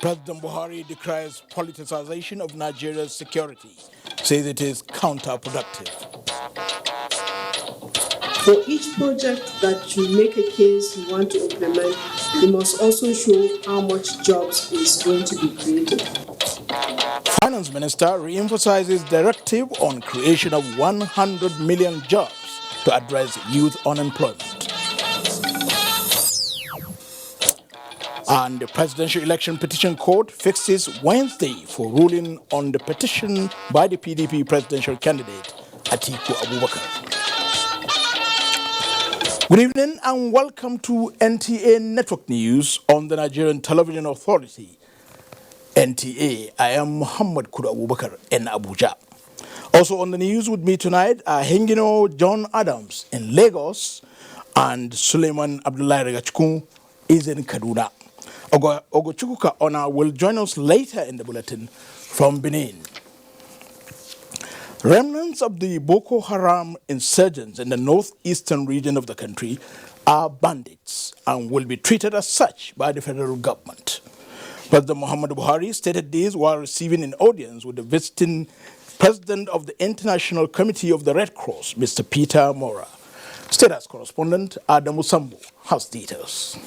President Buhari decries politicization of Nigeria's security, says it is counterproductive. For each project that you make a case you want to implement, you must also show how much jobs is going to be created. Finance Minister re-emphasizes directive on creation of 100 million jobs to address youth unemployment. And the Presidential Election Petition Court fixes Wednesday for ruling on the petition by the PDP presidential candidate, Atiku Abubakar. Good evening and welcome to NTA Network News on the Nigerian Television Authority, NTA. I am Muhammad Kudu Abubakar in Abuja. Also on the news with me tonight are Hengino John Adams in Lagos and Suleiman Abdullahi Regachukwu is in Kaduna. Ogochukwuka Ona will join us later in the bulletin from Benin. Remnants of the Boko Haram insurgents in the northeastern region of the country are bandits and will be treated as such by the federal government. President Muhammadu Buhari stated this while receiving an audience with the visiting president of the International Committee of the Red Cross, Mr. Peter Mora. Status correspondent Adamu Sambu has details.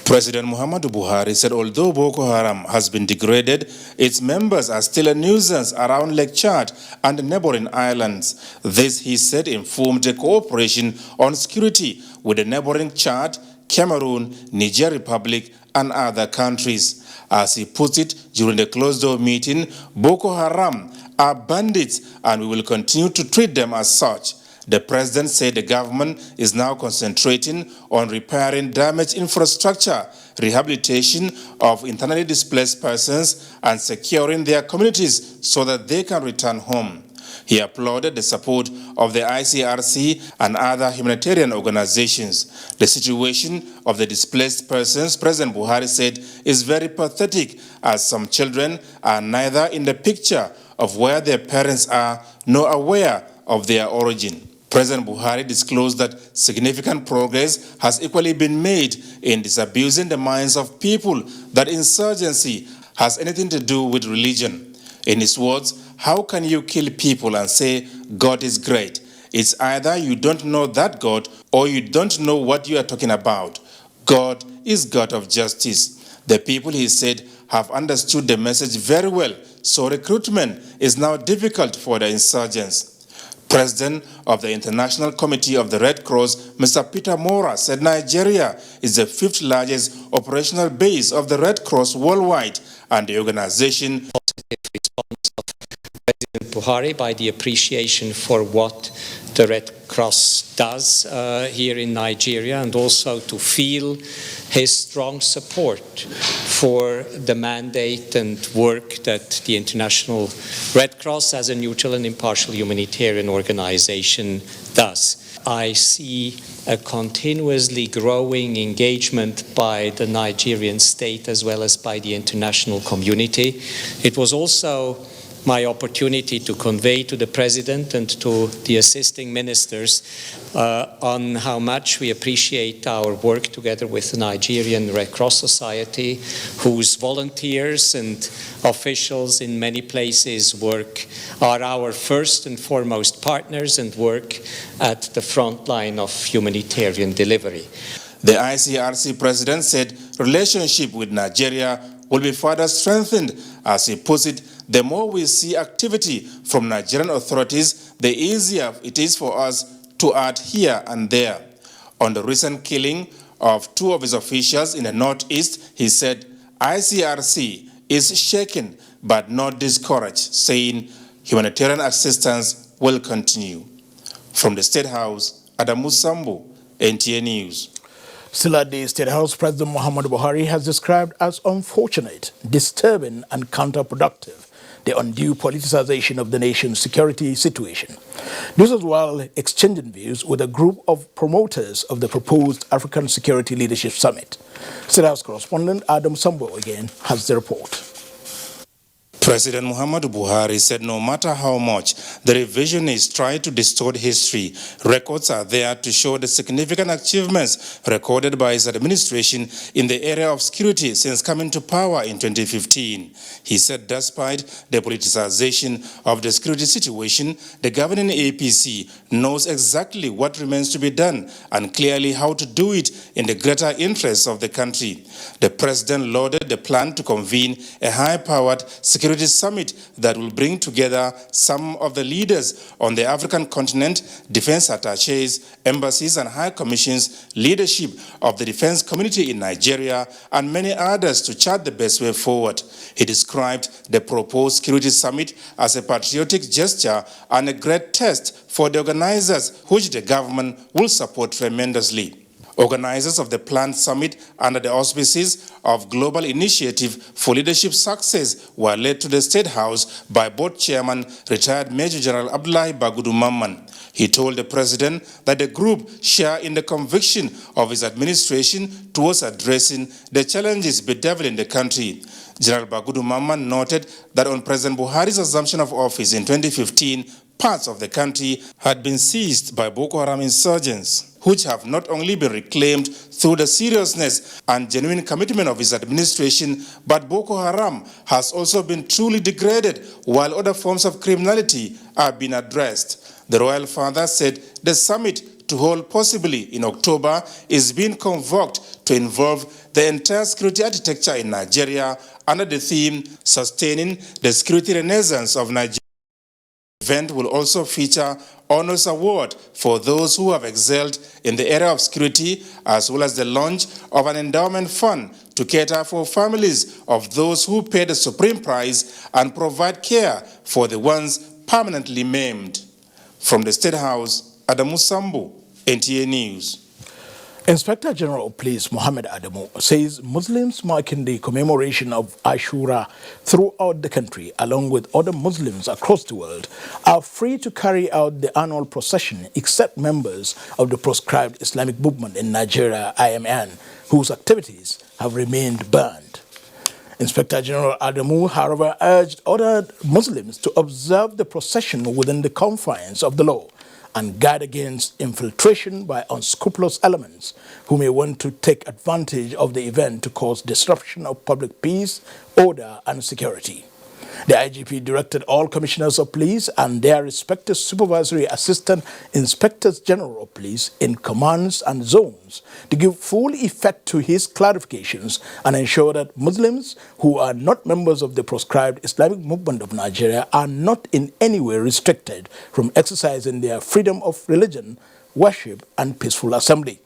President Muhammadu Buhari said although Boko Haram has been degraded, its members are still a nuisance around Lake Chad and the neighboring islands. This, he said, informed a cooperation on security with the neighboring Chad, Cameroon, Niger Republic, and other countries. As he put it during the closed-door meeting, Boko Haram are bandits and we will continue to treat them as such. The president said the government is now concentrating on repairing damaged infrastructure, rehabilitation of internally displaced persons, and securing their communities so that they can return home. He applauded the support of the ICRC and other humanitarian organizations. The situation of the displaced persons, President Buhari said, is very pathetic as some children are neither in the picture of where their parents are nor aware of their origin. President Buhari disclosed that significant progress has equally been made in disabusing the minds of people that insurgency has anything to do with religion. In his words, how can you kill people and say God is great? It's either you don't know that God or you don't know what you are talking about. God is God of justice. The people, he said, have understood the message very well, so recruitment is now difficult for the insurgents. President of the International Committee of the Red Cross, Mr. Peter Mora, said Nigeria is the 5th largest operational base of the Red Cross worldwide, and the organization positive response of President Buhari by the appreciation for what the Red Cross does here in Nigeria, and also to feel his strong support for the mandate and work that the International Red Cross as a neutral and impartial humanitarian organization does. I see a continuously growing engagement by the Nigerian state as well as by the international community. It was also my opportunity to convey to the President and to the assisting ministers on how much we appreciate our work together with the Nigerian Red Cross Society, whose volunteers and officials in many places are our first and foremost partners and work at the front line of humanitarian delivery. The ICRC president said relationship with Nigeria will be further strengthened. As he puts it, the more we see activity from Nigerian authorities, the easier it is for us to add here and there. On the recent killing of 2 of his officials in the northeast, he said ICRC is shaken but not discouraged, saying humanitarian assistance will continue. From the State House, Adamu Sambu, NTA News. Still at the State House, President Muhammadu Buhari has described as unfortunate, disturbing and counterproductive the undue politicization of the nation's security situation. This was while exchanging views with a group of promoters of the proposed African Security Leadership Summit. State House correspondent Adam Sambo again has the report. President Muhammadu Buhari said no matter how much the revisionists try to distort history, records are there to show the significant achievements recorded by his administration in the area of security since coming to power in 2015. He said despite the politicization of the security situation, the governing APC knows exactly what remains to be done and clearly how to do it in the greater interests of the country. The president lauded the plan to convene a high-powered security summit that will bring together some of the leaders on the African continent, defense attachés, embassies and high commissions, leadership of the defense community in Nigeria, and many others to chart the best way forward. He described the proposed security summit as a patriotic gesture and a great test for the organizers, which the government will support tremendously. Organizers of the planned summit under the auspices of Global Initiative for Leadership Success were led to the State House by board chairman, retired Major General Abdullahi Bagudu Mamman. He told the president that the group share in the conviction of his administration towards addressing the challenges bedeviling the country. General Bagudu Mamman noted that on President Buhari's assumption of office in 2015, parts of the country had been seized by Boko Haram insurgents, which have not only been reclaimed through the seriousness and genuine commitment of his administration, but Boko Haram has also been truly degraded while other forms of criminality are being addressed. The royal father said the summit, to hold possibly in October, is being convoked to involve the entire security architecture in Nigeria under the theme Sustaining the Security Renaissance of Nigeria. The event will also feature honors award for those who have excelled in the area of security, as well as the launch of an endowment fund to cater for families of those who pay the supreme price and provide care for the ones permanently maimed. From the State House, Adamu Sambu, NTA News. Inspector General of Police Mohammed Adamu says Muslims marking the commemoration of Ashura throughout the country, along with other Muslims across the world, are free to carry out the annual procession except members of the proscribed Islamic movement in Nigeria, IMN, whose activities have remained banned. Inspector General Adamu, however, urged other Muslims to observe the procession within the confines of the law and guard against infiltration by unscrupulous elements who may want to take advantage of the event to cause disruption of public peace, order, and security. The IGP directed all commissioners of police and their respective supervisory assistant inspectors general of police in commands and zones to give full effect to his clarifications and ensure that Muslims who are not members of the proscribed Islamic movement of Nigeria are not in any way restricted from exercising their freedom of religion, worship, and peaceful assembly.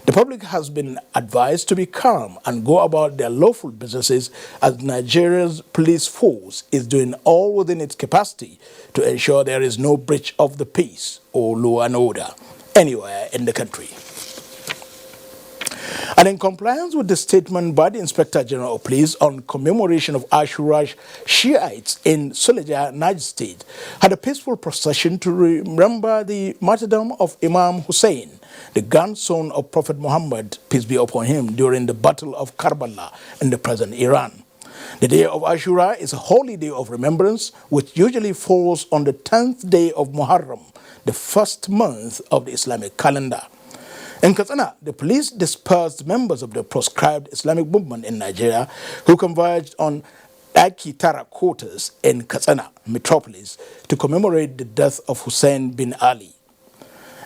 The public has been advised to be calm and go about their lawful businesses as Nigeria's police force is doing all within its capacity to ensure there is no breach of the peace or law and order anywhere in the country. And in compliance with the statement by the Inspector General of Police on commemoration of Ashura, Shiites in Suleja, Niger State, had a peaceful procession to remember the martyrdom of Imam Hussein, the grandson of Prophet Muhammad, peace be upon him, during the Battle of Karbala in the present Iran. The day of Ashura is a holy day of remembrance, which usually falls on the 10th day of Muharram, the first month of the Islamic calendar. In Katsina, the police dispersed members of the proscribed Islamic movement in Nigeria who converged on Akitara quarters in Katsina metropolis to commemorate the death of Hussein bin Ali.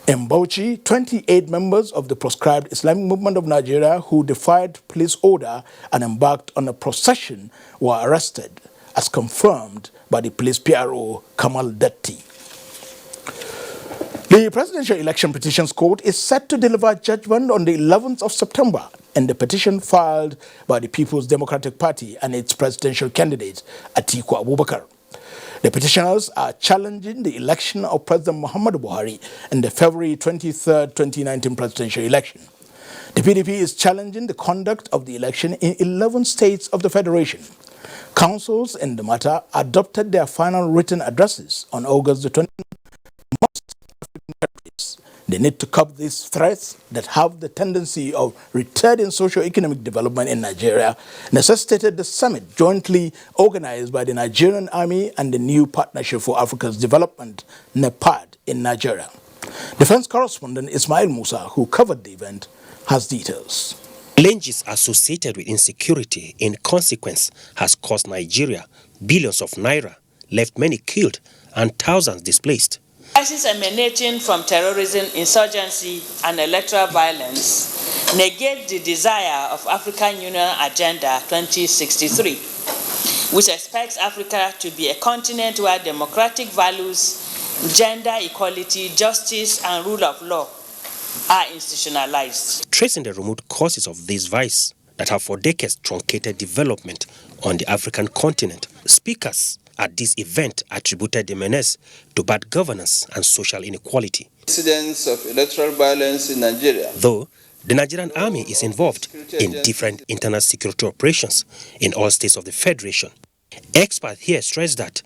In Bauchi, 28 members of the proscribed Islamic movement of Nigeria who defied police order and embarked on a procession were arrested, as confirmed by the police PRO Kamal Datti. The Presidential Election Petitions Court is set to deliver judgment on the 11th of September in the petition filed by the People's Democratic Party and its presidential candidate, Atiku Abubakar. The petitioners are challenging the election of President Muhammadu Buhari in the February 23, 2019 presidential election. The PDP is challenging the conduct of the election in 11 states of the Federation. Councils in the matter adopted their final written addresses on August the 20th. Most African countries The need to curb these threats that have the tendency of retarding socio-economic development in Nigeria necessitated the summit jointly organized by the Nigerian Army and the new Partnership for Africa's Development, NEPAD, in Nigeria. Defense correspondent Ismail Musa, who covered the event, has details. Challenges associated with insecurity in consequence has cost Nigeria billions of naira, left many killed and thousands displaced. Crises emanating from terrorism, insurgency, and electoral violence negate the desire of African Union Agenda 2063, which expects Africa to be a continent where democratic values, gender equality, justice, and rule of law are institutionalized. Tracing the remote causes of these vices that have for decades truncated development on the African continent, speakers at this event attributed the menace to bad governance and social inequality. Incidents of electoral violence in Nigeria. Though the Nigerian Army is involved in different internal security operations in all states of the Federation, experts here stress that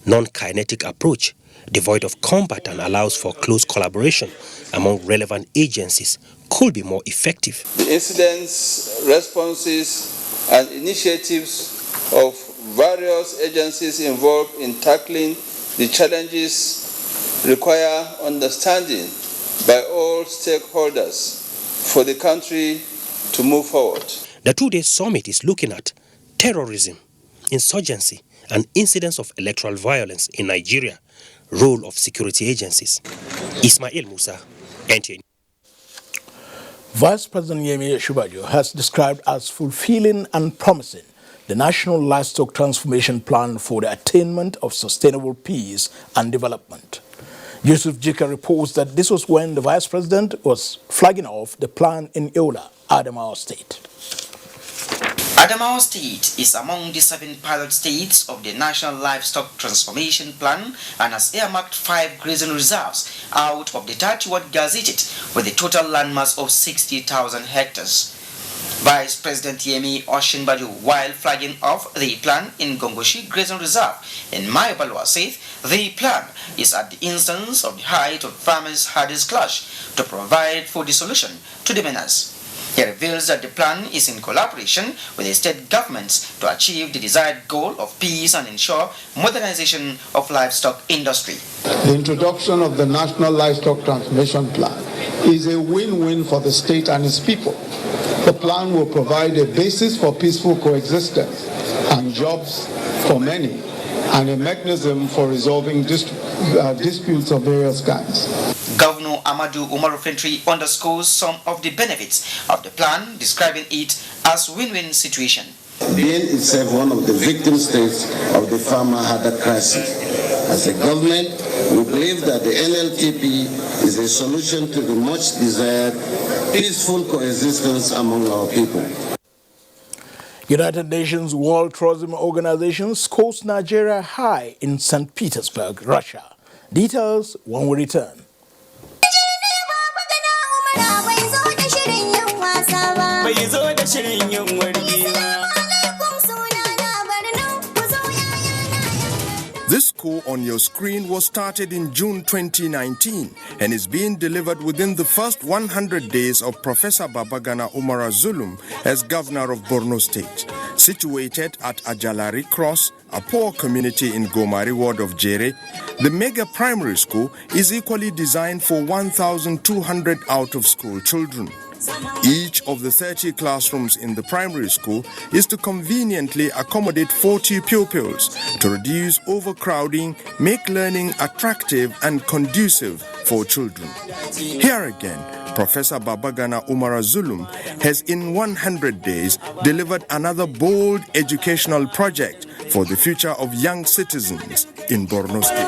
non-kinetic approach devoid of combat and allows for close collaboration among relevant agencies could be more effective. The incidents, responses, and initiatives of various agencies involved in tackling the challenges require understanding by all stakeholders for the country to move forward. The two-day summit is looking at terrorism, insurgency, and incidents of electoral violence in Nigeria, role of security agencies. Ismail Musa, NTA. Vice President Yemi Ashura has described as fulfilling and promising the National Livestock Transformation Plan for the attainment of sustainable peace and development. Yusuf Jika reports that this was when the Vice President was flagging off the plan in Yola, Adamawa State. Adamawa State is among the 7 pilot states of the National Livestock Transformation Plan and has earmarked 5 grazing reserves out of the 31 gazetted with a total landmass of 60,000 hectares. Vice President Yemi Oshinbaju, while flagging off the plan in Gongoshi Grazing Reserve in Mayobalwa, said the plan is at the instance of the height of farmers' hardest clash to provide for the solution to the menace. He reveals that the plan is in collaboration with the state governments to achieve the desired goal of peace and ensure modernization of livestock industry. The introduction of the National Livestock Transformation Plan is a win-win for the state and its people. The plan will provide a basis for peaceful coexistence and jobs for many, and a mechanism for resolving disputes of various kinds. Governor Amadou Umaru Fintri underscores some of the benefits of the plan, describing it as win-win situation. Being itself one of the victim states of the farmer-harder crisis. As a government, we believe that the NLTP is a solution to the much-desired peaceful coexistence among our people. United Nations World Tourism Organization scores Nigeria high in St. Petersburg, Russia. Details when we return. This coup on your screen was started in June 2019 and is being delivered within the first 100 days of Professor Babagana Umara Zulum as governor of Borno State. Situated at Ajalari Cross, a poor community in Gomari ward of Jere, the mega primary school is equally designed for 1,200 out-of-school children. Each of the 30 classrooms in the primary school is to conveniently accommodate 40 pupils to reduce overcrowding, make learning attractive and conducive for children. Here again, Professor Babagana Umara Zulum has in 100 days delivered another bold educational project for the future of young citizens in Borno State.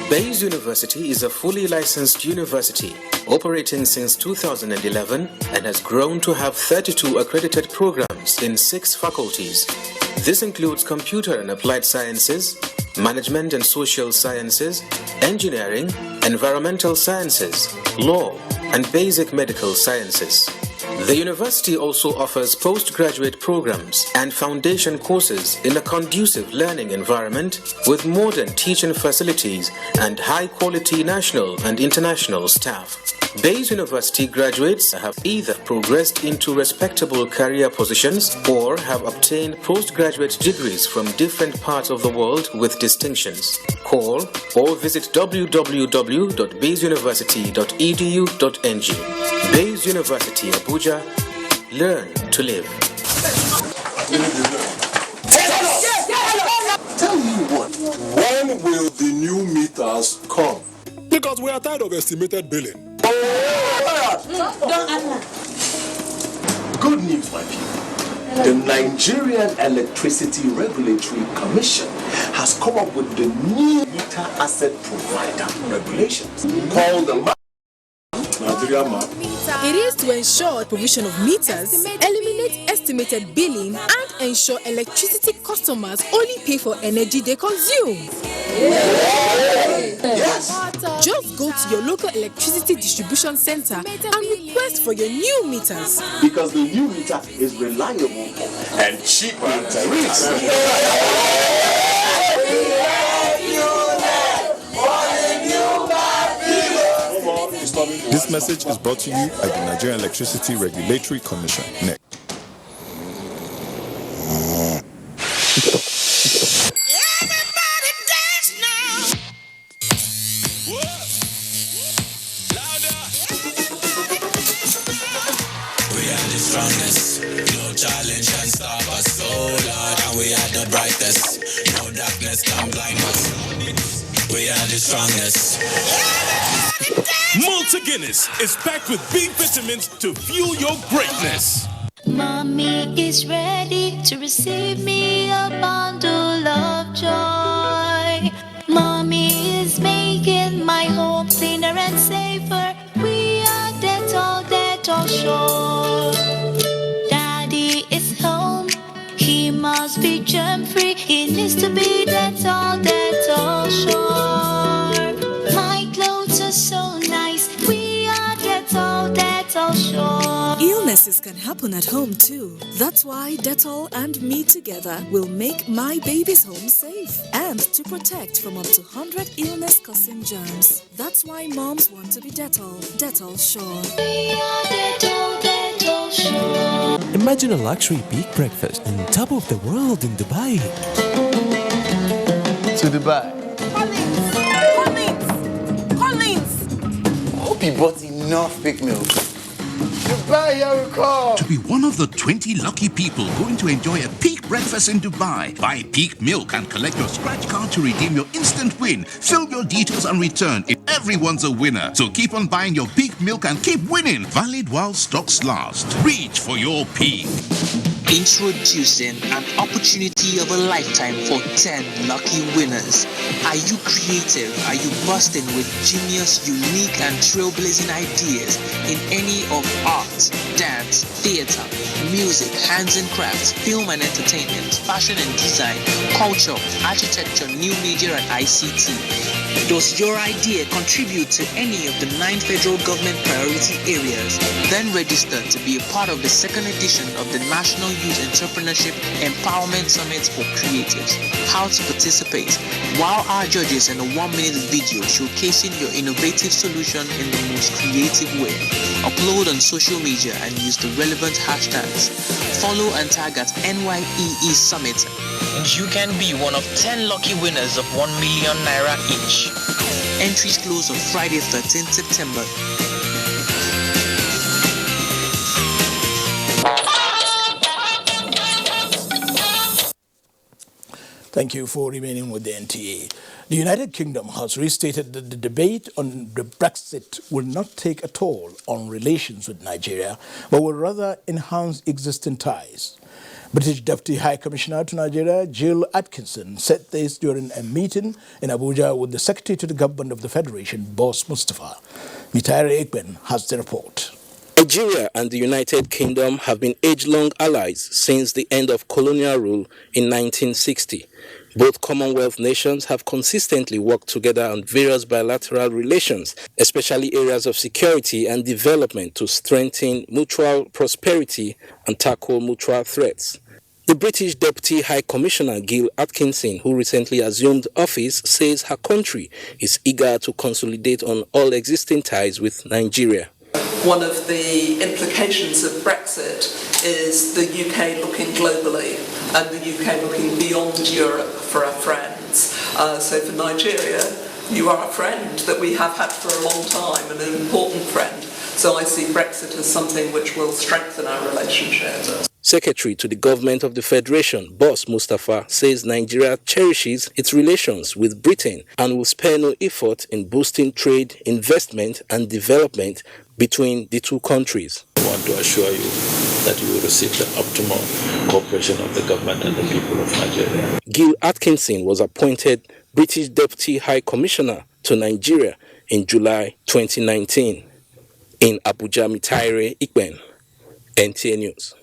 Bayes University is a fully licensed university operating since 2011 and has grown to have 32 accredited programs in 6 faculties. This includes computer and applied sciences, management and social sciences, engineering, environmental sciences, law, and basic medical sciences. The university also offers postgraduate programs and foundation courses in a conducive learning environment with modern teaching facilities and high-quality national and international staff. Bayes University graduates have either progressed into respectable career positions or have obtained postgraduate degrees from different parts of the world with distinctions. Call or visit www.bayesuniversity.edu.ng. Bayes University, Abuja. Learn to live. Tell you what, when will the new meters come? Because we are tired of estimated billing. Good news, my people. The Nigerian Electricity Regulatory Commission has come up with the new meter asset provider regulations called the Nigeria map. It is to ensure provision of meters, eliminate estimated billing, and ensure electricity customers only pay for energy they consume. Yes. Just go to your local electricity distribution center and request for your new meters. Because the new meter is reliable and cheaper in tariffs. This message is brought to you by the Nigerian Electricity Regulatory Commission, NEC. We are the strongest, no challenge can stop us, so Lord, and we are the brightest, no darkness can blind us. We are the strongest. Malta Guinness is packed with B vitamins to fuel your greatness. Mommy is ready to receive me a bundle of joy. Mommy is making my home cleaner and safer. We are Dettol Shore. Daddy is home. He must be germ-free. He needs to be Dettol Shore. My clothes are so nice. We are Dettol Shore. Illnesses can happen at home too. That's why Dettol and me together will make my baby's home safe and to protect from up to 100 illness-causing germs. That's why moms want to be Dettol Shore. We are Dettol Shore. Imagine a luxury big breakfast on top of the world in Dubai. To Dubai. Collins! Hope you bought enough pig milk. Dubai, here we come! To be one of the 20 lucky people going to enjoy a peak breakfast in Dubai, buy peak milk and collect your scratch card to redeem your instant win. Fill your details and return. Everyone's a winner. So keep on buying your peak milk and keep winning. Valid while stocks last. Reach for your peak. Introducing an opportunity of a lifetime for 10 lucky winners. Are you creative? Are you bursting with genius, unique and trailblazing ideas in any of art, dance, theater, music, hands and crafts, film and entertainment, fashion and design, culture, architecture, new media and ICT? Does your idea contribute to any of the 9 federal government priority areas? Then register to be a part of the second edition of the National Youth Entrepreneurship Empowerment Summit for Creatives. How to participate? Wow our judges in a 1-minute video showcasing your innovative solution in the most creative way. Upload on social media and use the relevant hashtags. Follow and tag at NYEE Summit. And you can be one of 10 lucky winners of 1 million naira each. Entries close on Friday, 13th September. Thank you for remaining with the NTA. The United Kingdom has restated that the debate on the Brexit will not take a toll on relations with Nigeria, but will rather enhance existing ties. British Deputy High Commissioner to Nigeria, Jill Atkinson, said this during a meeting in Abuja with the Secretary to the Government of the Federation, Boss Mustafa. Mitari Ekben has the report. Nigeria and the United Kingdom have been age-long allies since the end of colonial rule in 1960. Both Commonwealth nations have consistently worked together on various bilateral relations, especially areas of security and development, to strengthen mutual prosperity and tackle mutual threats. The British Deputy High Commissioner Gil Atkinson, who recently assumed office, says her country is eager to consolidate on all existing ties with Nigeria. One of the implications of Brexit is the UK looking globally and the UK looking beyond Europe for our friends. So for Nigeria, you are a friend that we have had for a long time and an important friend. So I see Brexit as something which will strengthen our relationship. Secretary to the Government of the Federation, Boss Mustafa, says Nigeria cherishes its relations with Britain and will spare no effort in boosting trade, investment and development between the two countries. I want to assure you that you will receive the optimal cooperation of the government and the people of Nigeria. Gil Atkinson was appointed British Deputy High Commissioner to Nigeria in July 2019. In Abuja, Mitaire Ikben, NTA News.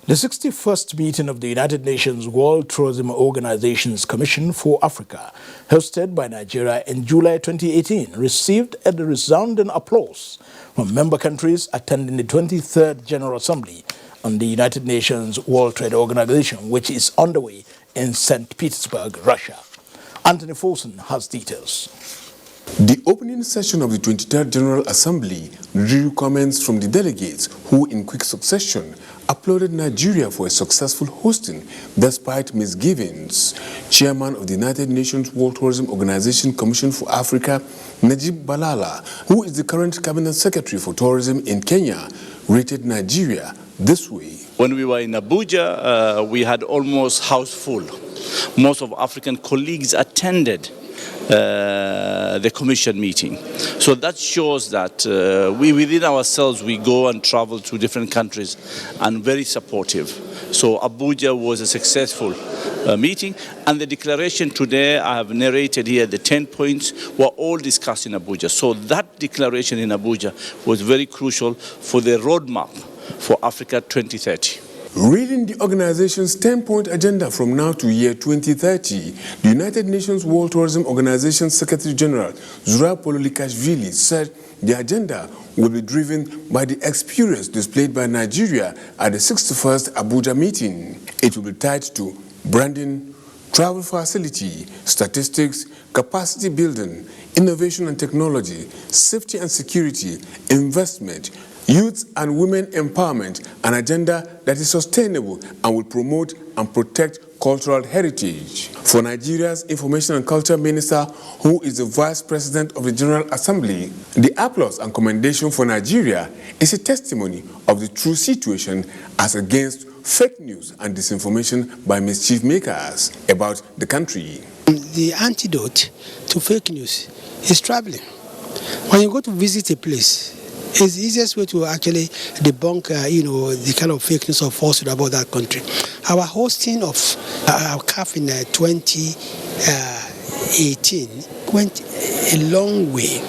The 61st meeting of the United Nations World Tourism Organization's Commission for Africa, hosted by Nigeria in July 2018, received a resounding applause from member countries attending the 23rd General Assembly on the United Nations World Trade Organization, which is underway in St. Petersburg, Russia. Anthony Folson has details. The opening session of the 23rd General Assembly drew comments from the delegates who, in quick succession, applauded Nigeria for a successful hosting despite misgivings. Chairman of the United Nations World Tourism Organization Commission for Africa, Najib Balala, who is the current Cabinet Secretary for Tourism in Kenya, rated Nigeria this way. When we were in Abuja, we had almost house full. Most of African colleagues attended the commission meeting. So that shows that we within ourselves, we go and travel to different countries and very supportive. So Abuja was a successful meeting, and the declaration today I have narrated here, the 10 points were all discussed in Abuja. So that declaration in Abuja was very crucial for the roadmap for Africa 2030. Reading the organization's 10-point agenda from now to year 2030, the United Nations World Tourism Organization Secretary General Zura Pololikashvili said the agenda will be driven by the experience displayed by Nigeria at the 61st Abuja meeting. It will be tied to branding, travel facility, statistics, capacity building, innovation and technology, safety and security, investment, youth and women empowerment, an agenda that is sustainable and will promote and protect cultural heritage. For Nigeria's Information and Culture Minister, who is the Vice President of the General Assembly, the applause and commendation for Nigeria is a testimony of the true situation as against fake news and disinformation by mischief makers about the country. The antidote to fake news is traveling. When you go to visit a place, it's the easiest way to actually debunk, the kind of fake news or falsehood about that country. Our hosting of our CAF in 2018 went a long way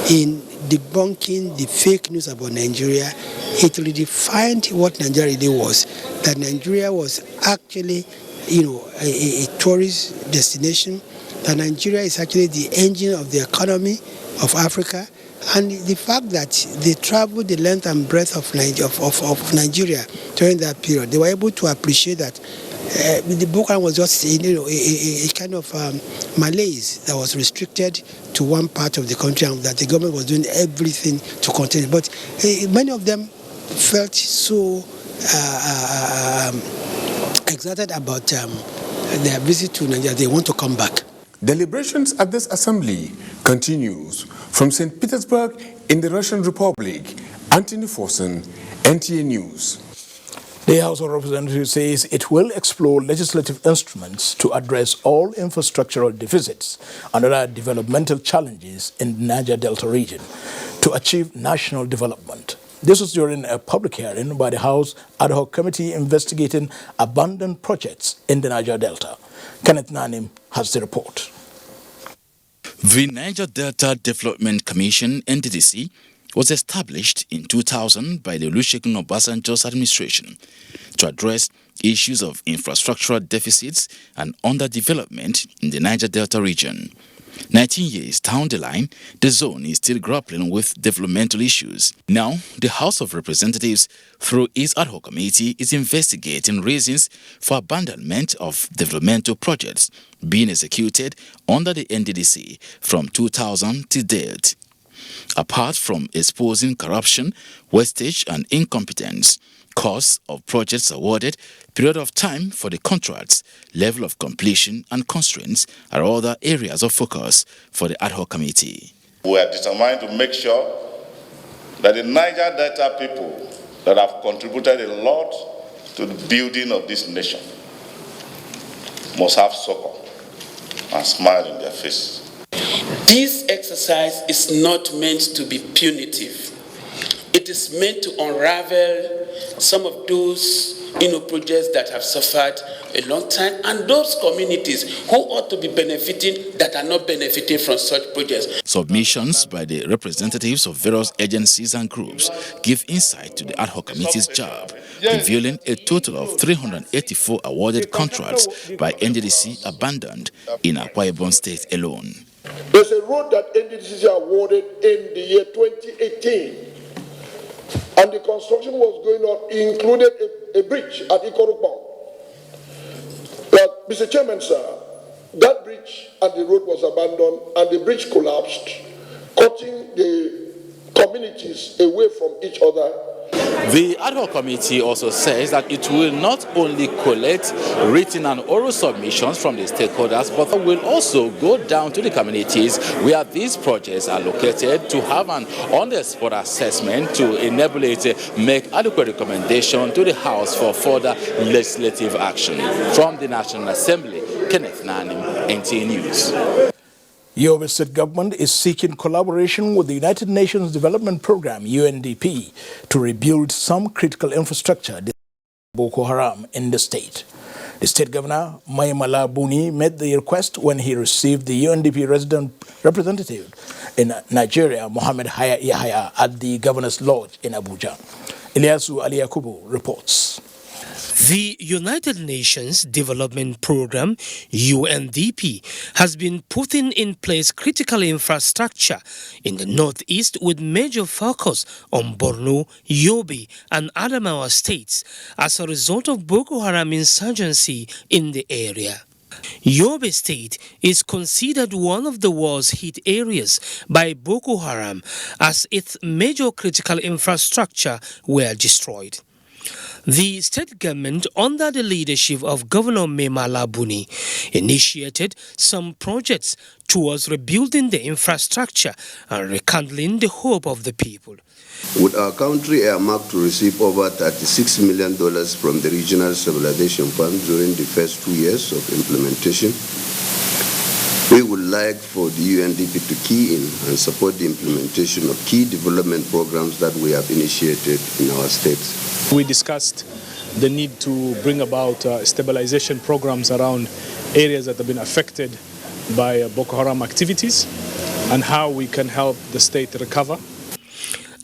in debunking the fake news about Nigeria. It redefined what Nigeria really was. That Nigeria was actually, a tourist destination. That Nigeria is actually the engine of the economy of Africa. And the fact that they traveled the length and breadth of Nigeria during that period, they were able to appreciate that the Boko Haram was just a kind of malaise that was restricted to one part of the country, and that the government was doing everything to contain it. But many of them felt so excited about their visit to Nigeria, they want to come back. Deliberations at this assembly continues. From St. Petersburg in the Russian Republic, Anthony Forson, NTA News. The House of Representatives says it will explore legislative instruments to address all infrastructural deficits and other developmental challenges in the Niger Delta region to achieve national development. This was during a public hearing by the House Ad Hoc Committee investigating abandoned projects in the Niger Delta. Kenneth Nanim has the report. The Niger Delta Development Commission, NDDC, was established in 2000 by the Olusegun Obasanjo's administration to address issues of infrastructural deficits and underdevelopment in the Niger Delta region. 19 years down the line, the zone is still grappling with developmental issues. Now, the House of Representatives, through its ad hoc committee, is investigating reasons for abandonment of developmental projects being executed under the NDDC from 2000 to date. Apart from exposing corruption, wastage and incompetence, costs of projects awarded, period of time for the contracts, level of completion and constraints are other areas of focus for the ad hoc committee. We are determined to make sure that the Niger Delta people that have contributed a lot to the building of this nation must have succor and smile in their faces. This exercise is not meant to be punitive. It is meant to unravel some of those projects that have suffered a long time, and those communities who ought to be benefiting that are not benefiting from such projects. Submissions by the representatives of various agencies and groups give insight to the ad hoc committee's job, revealing a total of 384 awarded contracts by NDDC abandoned in Akwa Ibom State alone. There's a road that NDDC awarded in the year 2018. And the construction was going on, included a bridge at Ikorukbong. But, Mr. Chairman, sir, that bridge and the road was abandoned and the bridge collapsed, cutting the communities away from each other. The ad hoc committee also says that it will not only collect written and oral submissions from the stakeholders, but will also go down to the communities where these projects are located to have an on-the-spot assessment to enable it to make adequate recommendation to the House for further legislative action. From the National Assembly, Kenneth Nanim, NTA News. Yobe State government is seeking collaboration with the United Nations Development Programme, UNDP, to rebuild some critical infrastructure Boko Haram in the state. The state governor, Maimala Buni, made the request when he received the UNDP resident representative in Nigeria, Mohammed Yahya, at the Governor's Lodge in Abuja. Ilyasu Ali Yakubu reports. The United Nations Development Programme, UNDP, has been putting in place critical infrastructure in the northeast with major focus on Borno, Yobe and Adamawa states as a result of Boko Haram insurgency in the area. Yobe State is considered one of the worst hit areas by Boko Haram as its major critical infrastructure were destroyed. The state government, under the leadership of Governor Maimala Buni, initiated some projects towards rebuilding the infrastructure and rekindling the hope of the people. With our country earmarked to receive over $36 million from the Regional Stabilization Fund during the first 2 years of implementation, we would like for the UNDP to key in and support the implementation of key development programs that we have initiated in our states. We discussed the need to bring about stabilization programs around areas that have been affected by Boko Haram activities and how we can help the state recover.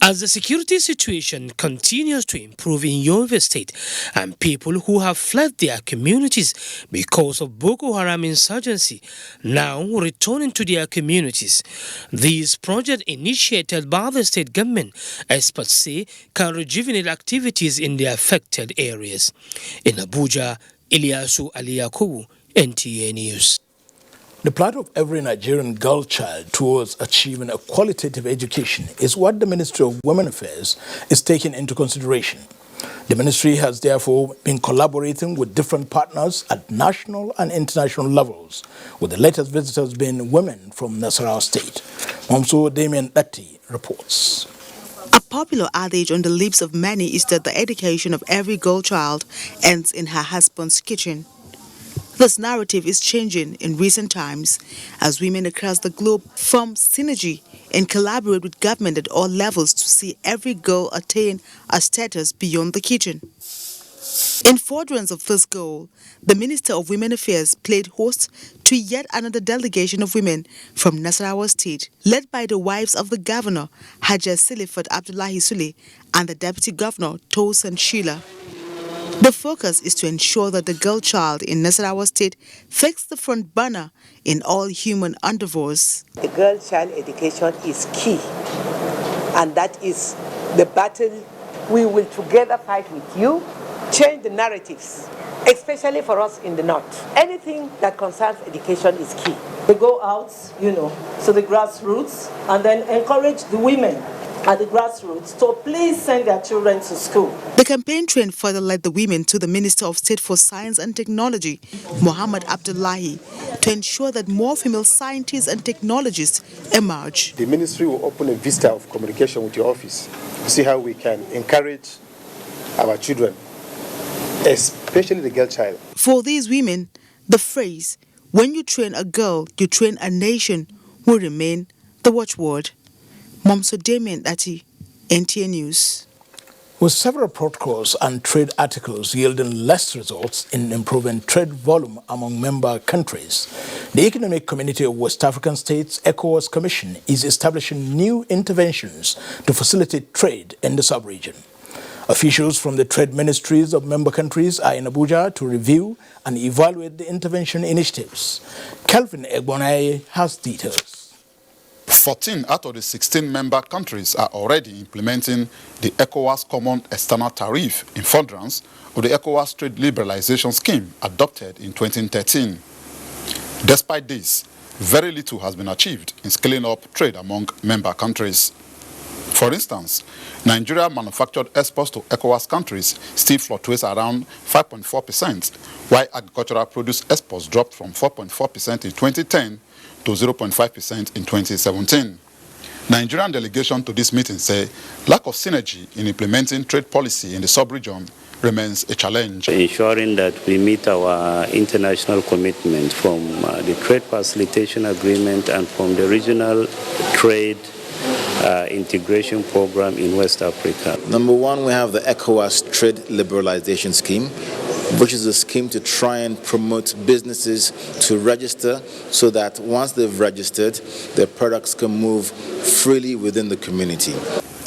As the security situation continues to improve in Yobe State and people who have fled their communities because of Boko Haram insurgency now returning to their communities, this project initiated by the state government, experts say, can rejuvenate activities in the affected areas. In Abuja, Ilyasu Ali Yakubu, NTA News. The plight of every Nigerian girl child towards achieving a qualitative education is what the Ministry of Women Affairs is taking into consideration. The ministry has therefore been collaborating with different partners at national and international levels, with the latest visitors being women from Nasarawa State. Momso Damien Datti reports. A popular adage on the lips of many is that the education of every girl child ends in her husband's kitchen. This narrative is changing in recent times as women across the globe form synergy and collaborate with government at all levels to see every girl attain a status beyond the kitchen. In furtherance of this goal, the Minister of Women Affairs played host to yet another delegation of women from Nasarawa State, led by the wives of the Governor, Haja Silifat Abdullahi Sule, and the Deputy Governor, Tosin Sheila. The focus is to ensure that the girl child in Nasarawa State takes the front burner in all human endeavors. The girl child education is key, and that is the battle we will together fight with you, change the narratives, especially for us in the north. Anything that concerns education is key. We go out, to the grassroots and then encourage the women at the grassroots to please send their children to school. The campaign train further led the women to the Minister of State for Science and Technology, Muhammad Abdullahi, to ensure that more female scientists and technologists emerge. The ministry will open a vista of communication with your office to see how we can encourage our children, especially the girl child. For these women, the phrase, "When you train a girl, you train a nation," will remain the watchword. Momso Damien Ati, NTA News. With several protocols and trade articles yielding less results in improving trade volume among member countries, the Economic Community of West African States, ECOWAS Commission, is establishing new interventions to facilitate trade in the sub-region. Officials from the trade ministries of member countries are in Abuja to review and evaluate the intervention initiatives. Kelvin Egbonaye has details. 14 out of the 16 member countries are already implementing the ECOWAS Common External Tariff in furtherance of the ECOWAS Trade Liberalization Scheme adopted in 2013. Despite this, very little has been achieved in scaling up trade among member countries. For instance, Nigeria manufactured exports to ECOWAS countries still fluctuates around 5.4%, while agricultural produce exports dropped from 4.4% in 2010 to 0.5% in 2017. Nigerian delegation to this meeting say lack of synergy in implementing trade policy in the sub-region remains a challenge. Ensuring that we meet our international commitment from the trade facilitation agreement and from the regional trade integration program in West Africa. Number one, we have the ECOWAS Trade Liberalization Scheme, which is a scheme to try and promote businesses to register so that once they've registered, their products can move freely within the community.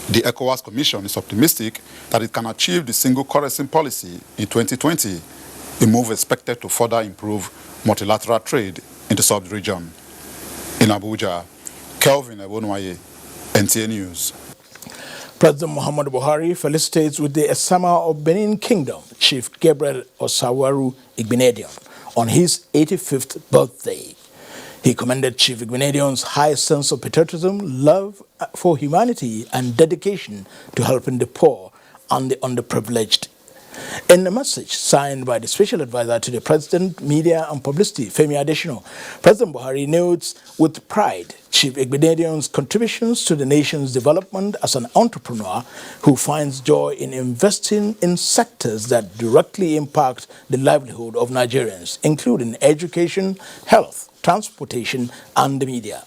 The ECOWAS Commission is optimistic that it can achieve the single currency policy in 2020, a move expected to further improve multilateral trade in the sub-region. In Abuja, Kelvin Ebonwaye, NTA News. President Muhammadu Buhari felicitates with the Esama of Benin Kingdom, Chief Gabriel Osawaru Igbinedion, on his 85th birthday. He commended Chief Igbinedion's high sense of patriotism, love for humanity, and dedication to helping the poor and the underprivileged. In a message signed by the Special Advisor to the President, Media and Publicity, Femi Adesina, President Buhari notes with pride Chief Igbinedion's contributions to the nation's development as an entrepreneur who finds joy in investing in sectors that directly impact the livelihood of Nigerians, including education, health, transportation, and the media.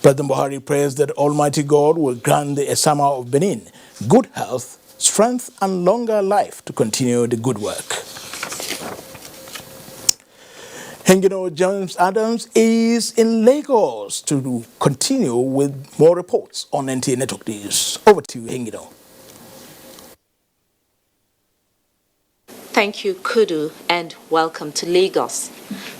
President Buhari prays that Almighty God will grant the Esama of Benin good health, strength, and longer life to continue the good work. Hengino James Adams is in Lagos to continue with more reports on NTA Network News. Over to you, Hengino. Thank you, Kudu, and welcome to Lagos.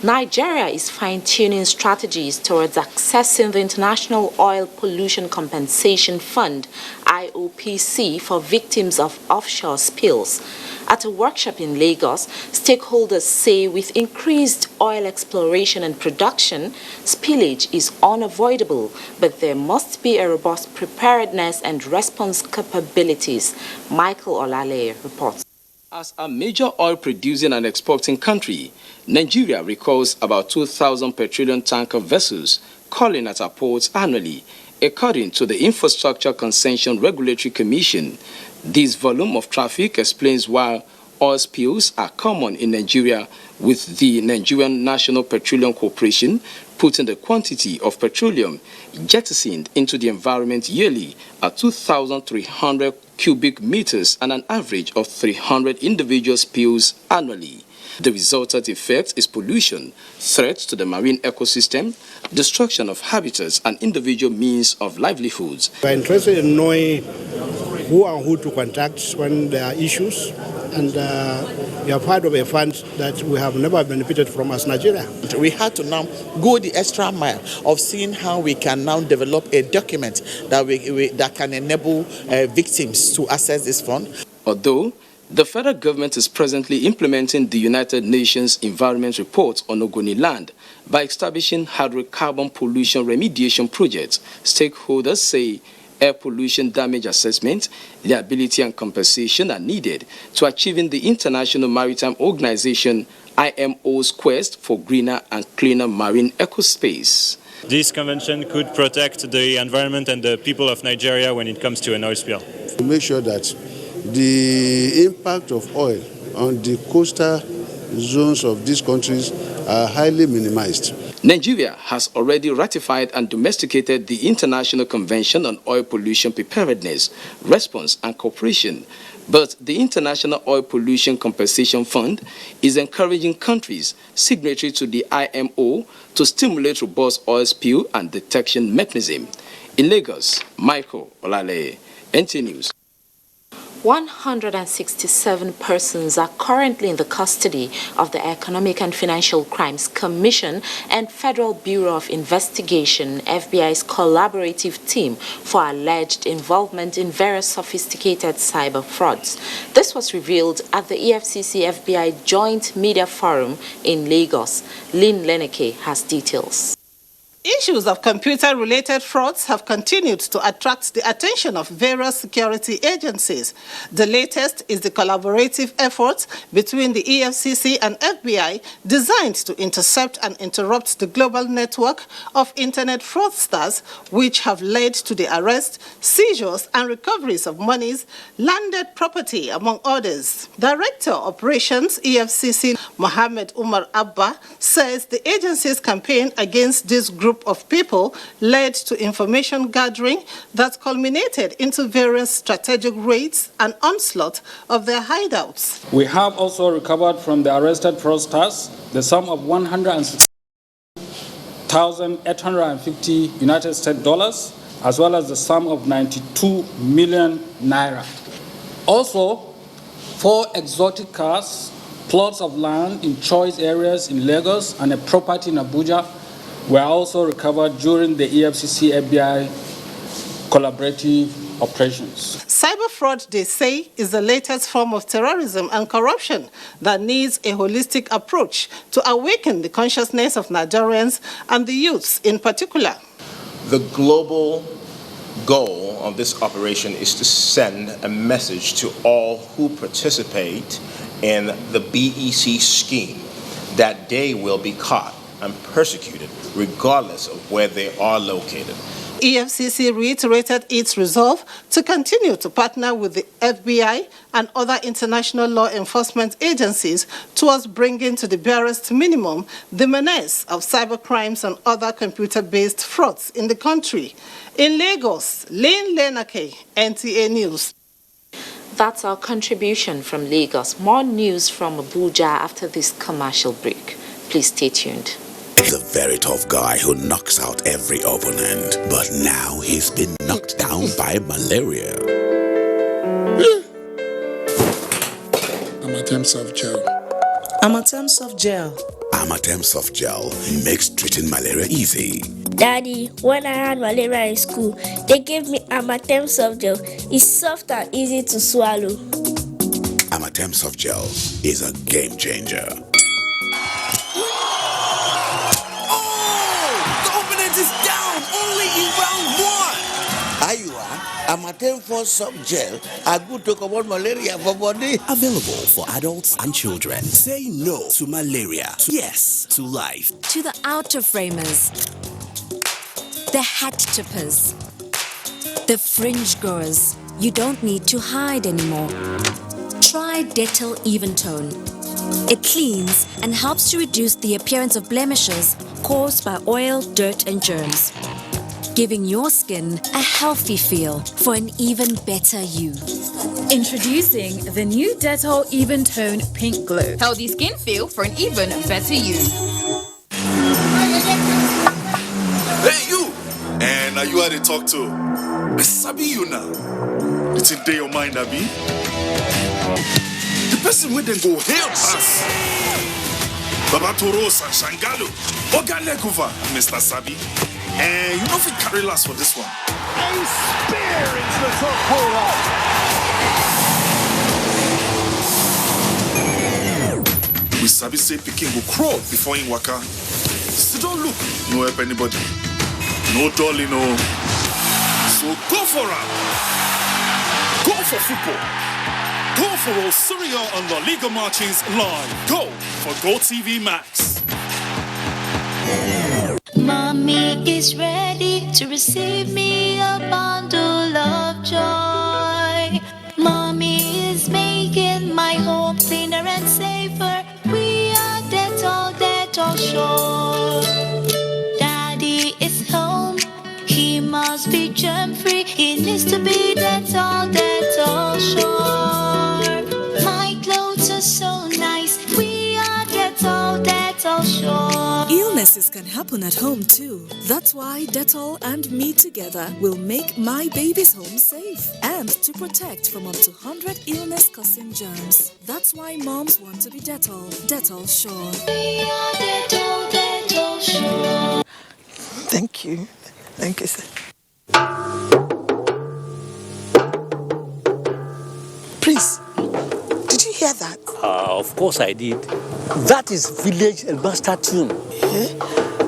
Nigeria is fine-tuning strategies towards accessing the International Oil Pollution Compensation Fund, IOPC, for victims of offshore spills. At a workshop in Lagos, stakeholders say with increased oil exploration and production, spillage is unavoidable, but there must be a robust preparedness and response capabilities. Michael Olale reports. As a major oil-producing and exporting country, Nigeria records about 2,000 petroleum tanker vessels calling at our ports annually, according to the Infrastructure Concession Regulatory Commission. This volume of traffic explains why oil spills are common in Nigeria, with the Nigerian National Petroleum Corporation putting the quantity of petroleum jettisoned into the environment yearly at 2,300 cubic meters and an average of 300 individual spills annually. The resultant effect is pollution, threats to the marine ecosystem, destruction of habitats and individual means of livelihoods. We're interested in knowing who and who to contact when there are issues. And we are part of a fund that we have never benefited from as Nigeria. We had to now go the extra mile of seeing how we can now develop a document that that can enable victims to access this fund. Although the federal government is presently implementing the United Nations Environment Report on Ogoni land by establishing hydrocarbon pollution remediation projects, stakeholders say air pollution damage assessment, liability and compensation are needed to achieving the International Maritime Organization IMO's quest for greener and cleaner marine ecospace. This convention could protect the environment and the people of Nigeria when it comes to an oil spill. To make sure that the impact of oil on the coastal zones of these countries are highly minimized. Nigeria has already ratified and domesticated the International Convention on Oil Pollution Preparedness, Response and Cooperation, but the International Oil Pollution Compensation Fund is encouraging countries signatory to the IMO to stimulate robust oil spill and detection mechanism. In Lagos, Michael Olale, NT News. 167 persons are currently in the custody of the Economic and Financial Crimes Commission and Federal Bureau of Investigation, FBI's collaborative team, for alleged involvement in various sophisticated cyber frauds. This was revealed at the EFCC-FBI Joint Media Forum in Lagos. Lynn Leneke has details. Issues of computer-related frauds have continued to attract the attention of various security agencies. The latest is the collaborative efforts between the EFCC and FBI designed to intercept and interrupt the global network of internet fraudsters, which have led to the arrest, seizures, and recoveries of monies, landed property, among others. Director Operations EFCC Mohammed Umar Abba says the agency's campaign against this group of people led to information gathering that culminated into various strategic raids and onslaught of their hideouts. We have also recovered from the arrested fraudsters the sum of $106,850 United States dollars, as well as the sum of 92 million naira. Also, 4 exotic cars, plots of land in choice areas in Lagos, and a property in Abuja were also recovered during the EFCC-FBI collaborative operations. Cyber fraud, they say, is the latest form of terrorism and corruption that needs a holistic approach to awaken the consciousness of Nigerians and the youths in particular. The global goal of this operation is to send a message to all who participate in the BEC scheme that they will be caught and persecuted regardless of where they are located. EFCC reiterated its resolve to continue to partner with the FBI and other international law enforcement agencies towards bringing to the barest minimum the menace of cybercrimes and other computer-based frauds in the country. In Lagos, Lynn Lenake, NTA News. That's our contribution from Lagos. More news from Abuja after this commercial break. Please stay tuned. He's a very tough guy who knocks out every opponent, but now he's been knocked down by malaria. Amatem soft gel. Amatem soft gel. Amatem soft gel makes treating malaria easy. Daddy, when I had malaria in school, they gave me Amatem soft gel. It's soft and easy to swallow. Amatem soft gel is a game changer. Is down only in round 1. Ayua, Amatem for soft gel are good to combat malaria for body. Available for adults and children. Say no to malaria. Yes to life. To the outer framers, the hat tippers, the fringe growers, you don't need to hide anymore. Try Dettol Even Tone. It cleans and helps to reduce the appearance of blemishes caused by oil, dirt, and germs, giving your skin a healthy feel for an even better you. Introducing the new Dettol Even Tone Pink Glow. Healthy skin feel for an even better you. Hey, you! And are you how to talk to? I sabi you now. It's in your mind, Abi. The person with them go help us. Baba Torosa, Shangalo, Ogalekuva, Mr. Sabi. And you know if we carry last for this one. A spear into the top corner. We Sabi say Peking will crawl before in waka. So don't look, no help anybody. No dolly, no. So go for it. Go for football. Go for all Serie A and La Liga matches live. Go for Go TV Max. Mommy is ready to receive me a bundle of joy. Mommy is making my home cleaner and safer. We are Dettol Shore. Daddy is home. He must be germ-free. He needs to be Dettol Shore. My clothes are so nice. We are Dettol Shore. Illnesses can happen at home too. That's why Dettol and me together will make my baby's home safe and to protect from up to 100 illness-causing germs. That's why moms want to be Dettol Shore. We are Dettol Shore. Thank you. Thank you, sir. Please, did you hear that? Of course I did. That is Village Master tune.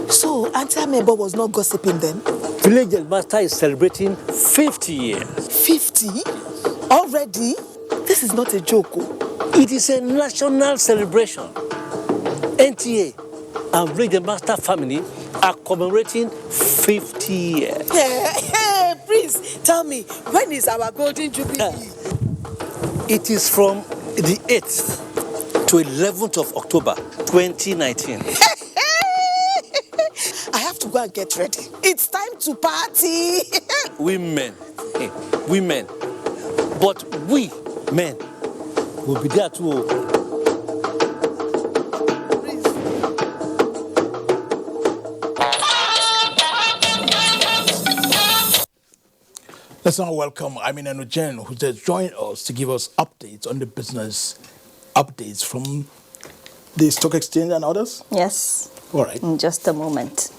So, Auntie Amebo was not gossiping then? Village Master is celebrating 50 years. 50? Already? This is not a joke. It is a national celebration. NTA and Village Master family are commemorating 50 years. Hey, please, tell me, when is our Golden Jubilee? It is from the 8th to 11th of October, 2019. I have to go and get ready. It's time to party. Women. But we, men, will be there too. Let's now welcome Amina Nujen, who has joined us to give us updates on the business updates from the stock exchange and others. Yes. All right. In just a moment.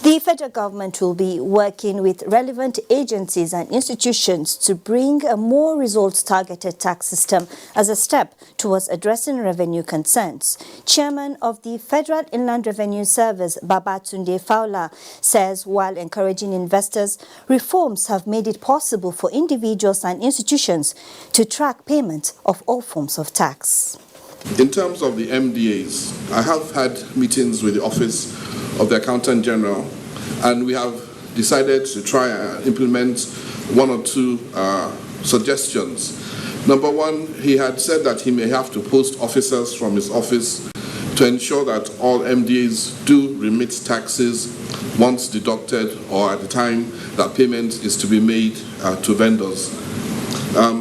The federal government will be working with relevant agencies and institutions to bring a more results-targeted tax system as a step towards addressing revenue concerns. Chairman of the Federal Inland Revenue Service, Babatunde Fowler, says while encouraging investors, reforms have made it possible for individuals and institutions to track payment of all forms of tax. In terms of the MDAs, I have had meetings with the Office of the Accountant General, and we have decided to try and implement one or two suggestions. Number one, he had said that he may have to post officers from his office to ensure that all MDAs do remit taxes once deducted or at the time that payment is to be made to vendors.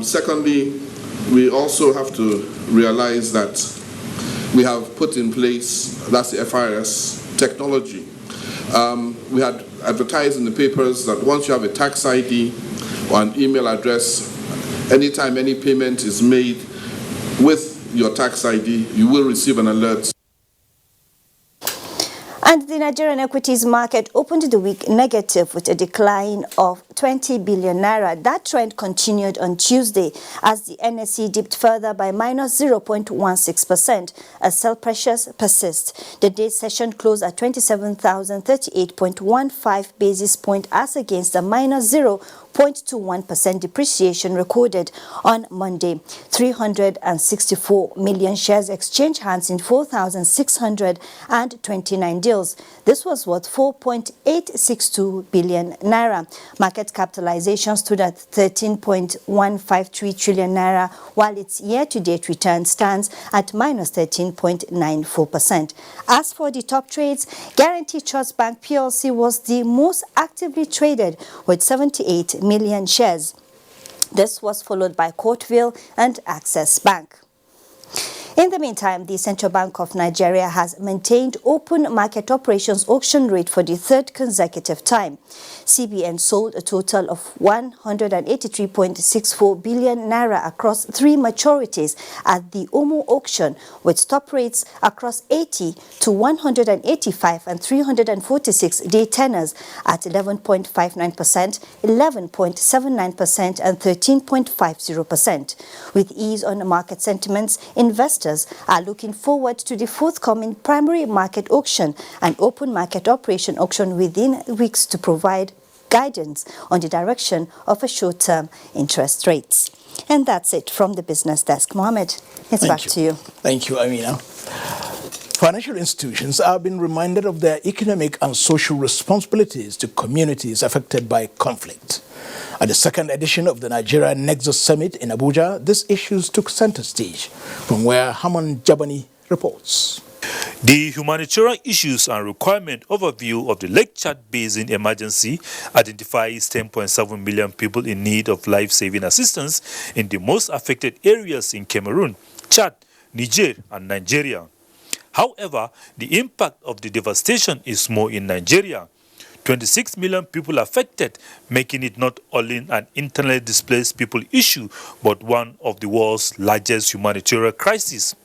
Secondly, we also have to realize that we have put in place, that's the FIRS technology. We had advertised in the papers that once you have a tax ID or an email address, anytime any payment is made with your tax ID, you will receive an alert. And the Nigerian equities market opened the week negative with a decline of 20 billion naira. That trend continued on Tuesday as the NSE dipped further by minus 0.16% as sell pressures persist. The day's session closed at 27,038.15 basis points as against a minus 0.21% depreciation recorded on Monday. 364 million shares exchanged hands in 4,629 deals. This was worth 4.862 billion naira. Market capitalization stood at 13.153 trillion naira, while its year-to-date return stands at minus 13.94%. As for the top trades, Guarantee Trust Bank PLC was the most actively traded with 78 million shares. This was followed by Courtville and Access Bank. In the meantime, the Central Bank of Nigeria has maintained open market operations auction rate for the third consecutive time. CBN sold a total of 183.64 billion naira across 3 maturities at the Omo auction, with stop rates across 80 to 185 and 346-day tenors at 11.59%, 11.79% and 13.50%. With ease on market sentiments, investors are looking forward to the forthcoming primary market auction and open market operation auction within weeks to provide guidance on the direction of a short-term interest rates. And that's it from the business desk. Mohammed, it's back to you. Thank you, Amina. Financial institutions have been reminded of their economic and social responsibilities to communities affected by conflict. At the second edition of the Nigeria Nexus Summit in Abuja, these issues took center stage, from where Haman Jabani reports. The humanitarian issues and requirement overview of the Lake Chad Basin emergency identifies 10.7 million people in need of life-saving assistance in the most affected areas in Cameroon, Chad, Niger, and Nigeria. However, the impact of the devastation is more in Nigeria. 26 million people affected, making it not only an internally displaced people issue, but one of the world's largest humanitarian crises.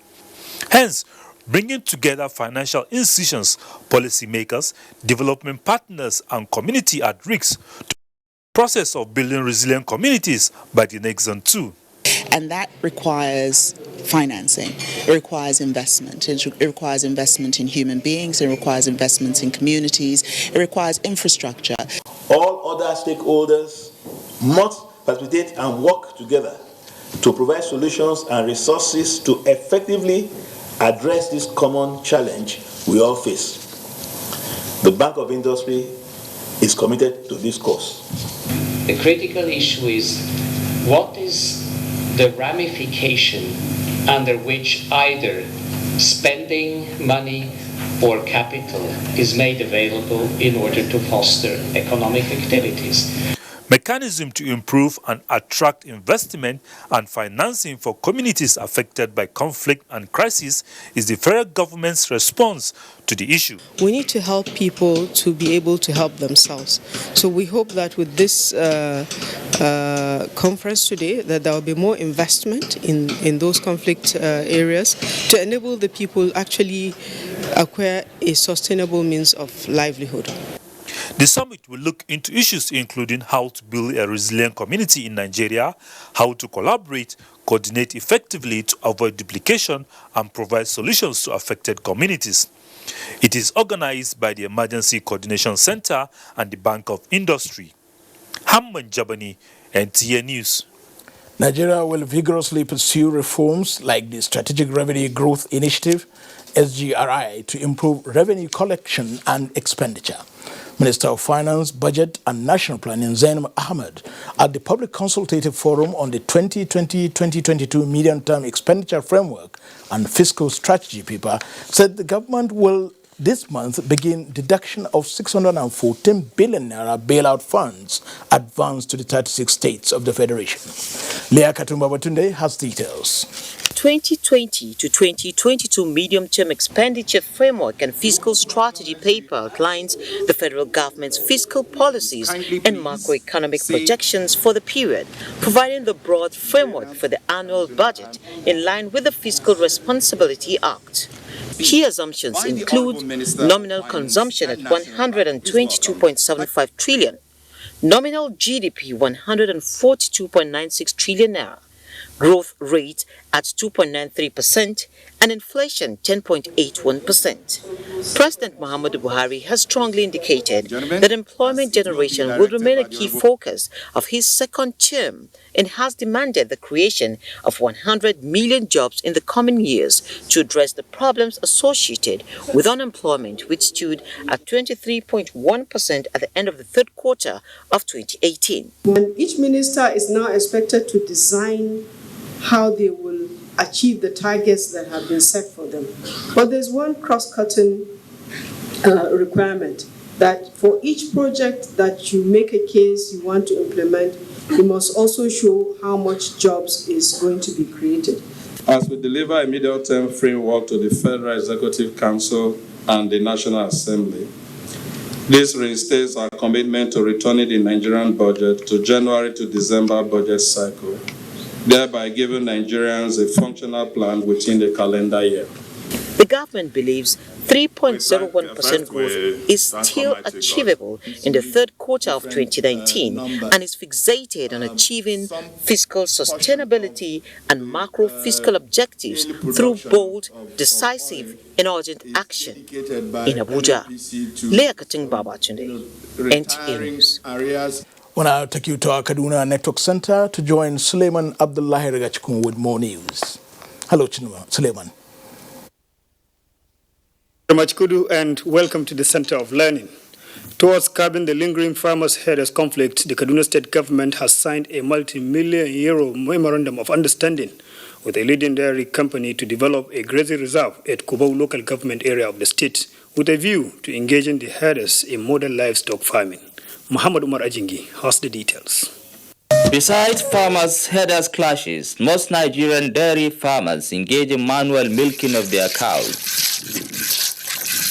Hence, bringing together financial institutions, policymakers, development partners, and community at risk to the process of building resilient communities by the next zone 2. And that requires financing. It requires investment. It requires investment in human beings. It requires investments in communities. It requires infrastructure. All other stakeholders must participate and work together to provide solutions and resources to effectively address this common challenge we all face. The Bank of Industry is committed to this cause. The critical issue is what is the ramification under which either spending money or capital is made available in order to foster economic activities. Mechanism to improve and attract investment and financing for communities affected by conflict and crisis is the federal government's response to the issue. We need to help people to be able to help themselves. So we hope that with this conference today, that there will be more investment in those conflict areas to enable the people actually acquire a sustainable means of livelihood. The summit will look into issues including how to build a resilient community in Nigeria, how to collaborate, coordinate effectively to avoid duplication, and provide solutions to affected communities. It is organized by the Emergency Coordination Center and the Bank of Industry. Hamman Jabani, NTA News. Nigeria will vigorously pursue reforms like the Strategic Revenue Growth Initiative, SGRI, to improve revenue collection and expenditure. Minister of Finance, Budget and National Planning Zainab Ahmed at the Public Consultative Forum on the 2020-2022 Medium-Term Expenditure Framework and Fiscal Strategy paper said the government will this month begin deduction of 614 billion naira bailout funds advanced to the 36 states of the Federation. Leah Katumba Batunde has details. 2020 to 2022 Medium-Term Expenditure Framework and Fiscal Strategy paper outlines the federal government's fiscal policies and macroeconomic projections for the period, providing the broad framework for the annual budget in line with the Fiscal Responsibility Act. Key assumptions include nominal consumption at 122.75 trillion, nominal GDP 142.96 trillion naira, growth rate at 2.93%, and inflation 10.81%. President Muhammadu Buhari has strongly indicated that employment generation will remain a key focus of his second term and has demanded the creation of 100 million jobs in the coming years to address the problems associated with unemployment, which stood at 23.1% at the end of the third quarter of 2018. And each minister is now expected to design how they will achieve the targets that have been set for them. But there's one cross-cutting requirement that for each project that you make a case you want to implement, you must also show how much jobs is going to be created. as we deliver a medium-term framework to the Federal Executive Council and the National Assembly. This reinstates our commitment to returning the Nigerian budget to January to December budget cycle, thereby giving Nigerians a functional plan within the calendar year. The government believes 3.01% growth is still achievable in the third quarter of 2019 and is fixated on achieving fiscal sustainability and macro-fiscal objectives through bold, decisive and urgent action. In Abuja, Leah Kating Babatunde, NTA News. We'll now take you to our Kaduna Network Center to join Suleiman Abdullahi Regachkun with more news. Hello, Suleiman. Very much, Kudu, and welcome to the Center of Learning. Towards curbing the lingering farmers-herders conflict, the Kaduna State government has signed a multi-million euro memorandum of understanding with a leading dairy company to develop a grazing reserve at Kudu local government area of the state with a view to engaging the herders in modern livestock farming. Muhammad Umar Ajingi has the details. Besides farmers-herders clashes, most Nigerian dairy farmers engage in manual milking of their cows.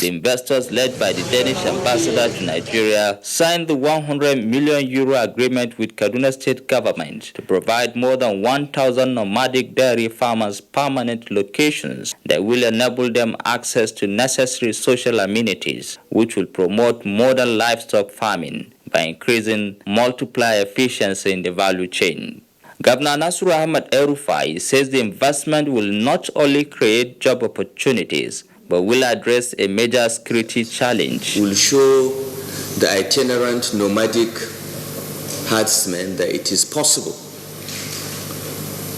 The investors, led by the Danish ambassador to Nigeria, signed the 100 million euro agreement with Kaduna State government to provide more than 1,000 nomadic dairy farmers permanent locations that will enable them access to necessary social amenities, which will promote modern livestock farming by increasing multiplier efficiency in the value chain. Governor Nasir Ahmed El-Rufai says the investment will not only create job opportunities, but will address a major security challenge. Will show the itinerant nomadic herdsmen that it is possible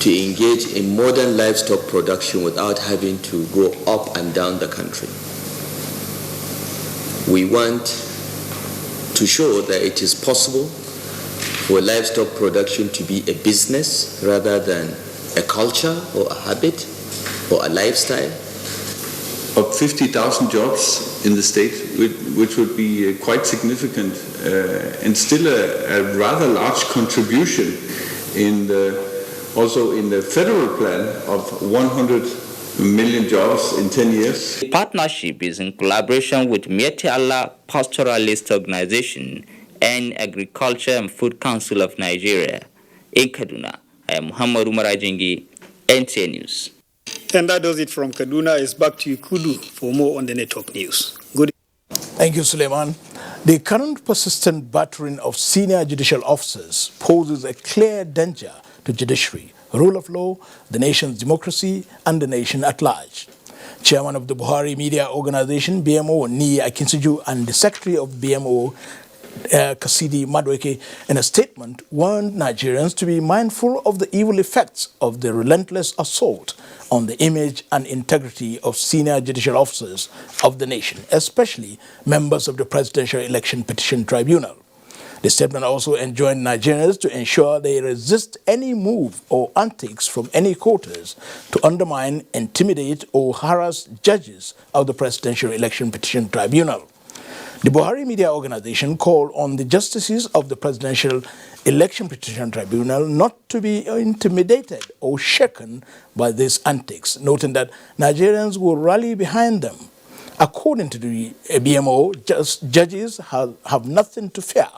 to engage in modern livestock production without having to go up and down the country. We want to show that it is possible for livestock production to be a business rather than a culture or a habit or a lifestyle. Of 50,000 jobs in the state, which would be quite significant and still a rather large contribution also in the federal plan of 100 million jobs in 10 years. The partnership is in collaboration with Mieti Allah Pastoralist Organization and Agriculture and Food Council of Nigeria. In Kaduna, I am Muhammad Umar Ajingi, NTA News. And that does it from Kaduna. It's back to you, Kudu, for more on the network news. Good. Thank you, Suleiman. The current persistent battering of senior judicial officers poses a clear danger to judiciary, rule of law, the nation's democracy, and the nation at large. Chairman of the Buhari Media Organization, BMO, Ni Akinsiju, and the Secretary of BMO, Kasidi Madweke, in a statement, warned Nigerians to be mindful of the evil effects of the relentless assault on the image and integrity of senior judicial officers of the nation, especially members of the Presidential Election Petition Tribunal. The statement also enjoined Nigerians to ensure they resist any move or antics from any quarters to undermine, intimidate, or harass judges of the Presidential Election Petition Tribunal. The Buhari Media Organization called on the justices of the Presidential Election Petition Tribunal not to be intimidated or shaken by these antics, noting that Nigerians will rally behind them. According to the BMO, judges have nothing to fear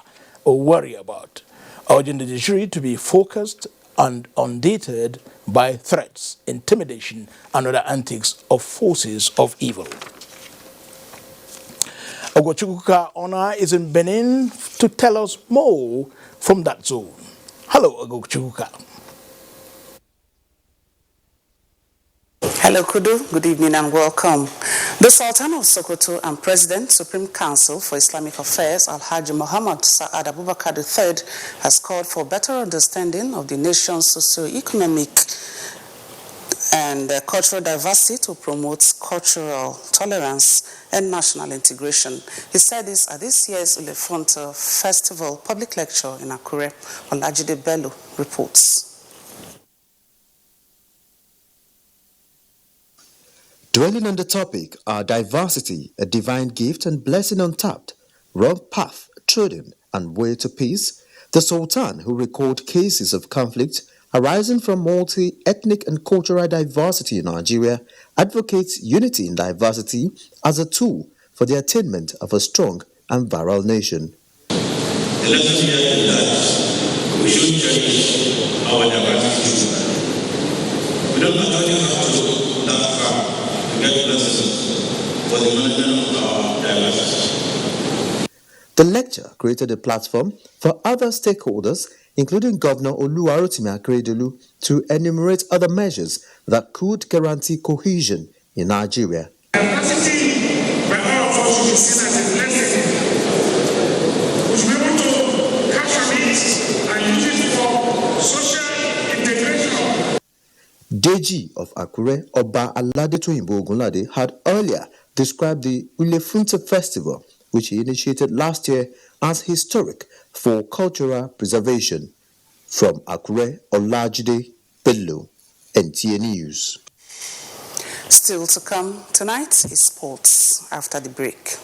or worry about, urging the judiciary to be focused and undeterred by threats, intimidation, and other antics of forces of evil. Ogochukuka Ona is in Benin to tell us more from that zone. Hello, Ogochukuka. Hello, Kudu. Good evening and welcome. The Sultan of Sokoto and President, Supreme Council for Islamic Affairs, Alhaji Muhammad Sa'ad Abubakar III, has called for better understanding of the nation's socio-economic and cultural diversity to promote cultural tolerance and national integration. He said this at this year's Elephanta Festival public lecture in Akure. Olajide Bello reports. Dwelling on the topic, Are diversity a divine gift and blessing untapped, wrong path trodden and way to peace? The Sultan, who recalled cases of conflict arising from multi-ethnic and cultural diversity in Nigeria, advocates unity in diversity as a tool for the attainment of a strong and viral nation. The lesson here is that we should cherish our diversity. We don't actually have to go that far to get lessons for the management of our diversity. The lecture created a platform for other stakeholders, including Governor Oluwarotimi Akeredolu, to enumerate other measures that could guarantee cohesion in Nigeria. Diversity by all of us should be seen as a blessing. We should be able to catch on it and use it for social integration. Deji of Akure, Oba Aladetoyinbo Ogunlade, had earlier described the Ulefunte Festival, which he initiated last year, as historic for cultural preservation. From Akure, Olajide Bello, NTA News. Still to come tonight is sports after the break.